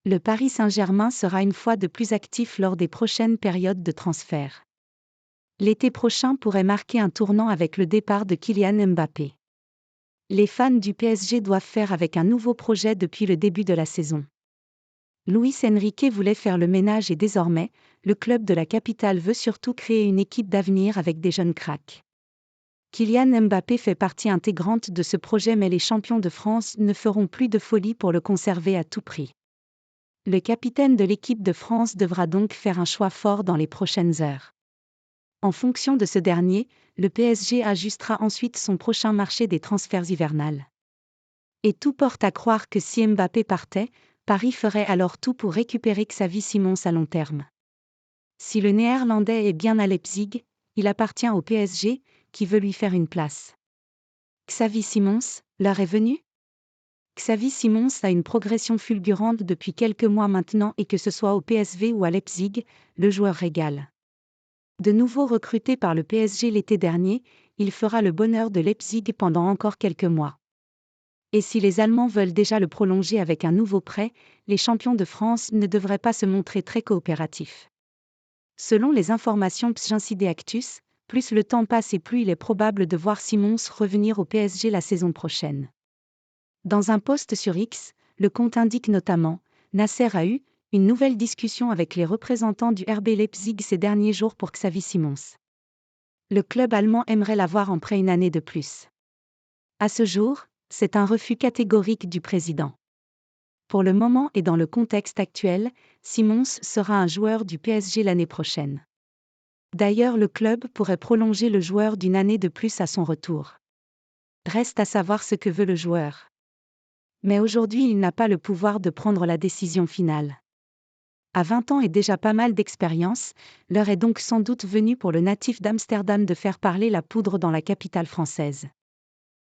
Le Paris Saint-Germain sera une fois de plus actif lors des prochaines périodes de transfert. L'été prochain pourrait marquer un tournant avec le départ de Kylian Mbappé. Les fans du PSG doivent faire avec un nouveau projet depuis le début de la saison. Luis Enrique voulait faire le ménage et désormais, le club de la capitale veut surtout créer une équipe d'avenir avec des jeunes cracks. Kylian Mbappé fait partie intégrante de ce projet, mais les champions de France ne feront plus de folie pour le conserver à tout prix. Le capitaine de l'équipe de France devra donc faire un choix fort dans les prochaines heures. En fonction de ce dernier, le PSG ajustera ensuite son prochain marché des transferts hivernales. Et tout porte à croire que si Mbappé partait, Paris ferait alors tout pour récupérer Xavi Simons à long terme. Si le Néerlandais est bien à Leipzig, il appartient au PSG, qui veut lui faire une place. Xavi Simons, l'heure est venue ? Xavi Simons a une progression fulgurante depuis quelques mois maintenant et que ce soit au PSV ou à Leipzig, le joueur régale. De nouveau recruté par le PSG l'été dernier, il fera le bonheur de Leipzig pendant encore quelques mois. Et si les Allemands veulent déjà le prolonger avec un nouveau prêt, les champions de France ne devraient pas se montrer très coopératifs. Selon les informations Psgincide Actus, plus le temps passe et plus il est probable de voir Simons revenir au PSG la saison prochaine. Dans un post sur X, le compte indique notamment « Nasser a eu une nouvelle discussion avec les représentants du RB Leipzig ces derniers jours pour Xavi Simons. Le club allemand aimerait l'avoir en prêt une année de plus. À ce jour, c'est un refus catégorique du président. Pour le moment et dans le contexte actuel, Simons sera un joueur du PSG l'année prochaine. D'ailleurs, le club pourrait prolonger le joueur d'une année de plus à son retour. Reste à savoir ce que veut le joueur. Mais aujourd'hui, il n'a pas le pouvoir de prendre la décision finale. À 20 ans et déjà pas mal d'expérience, l'heure est donc sans doute venue pour le natif d'Amsterdam de faire parler la poudre dans la capitale française.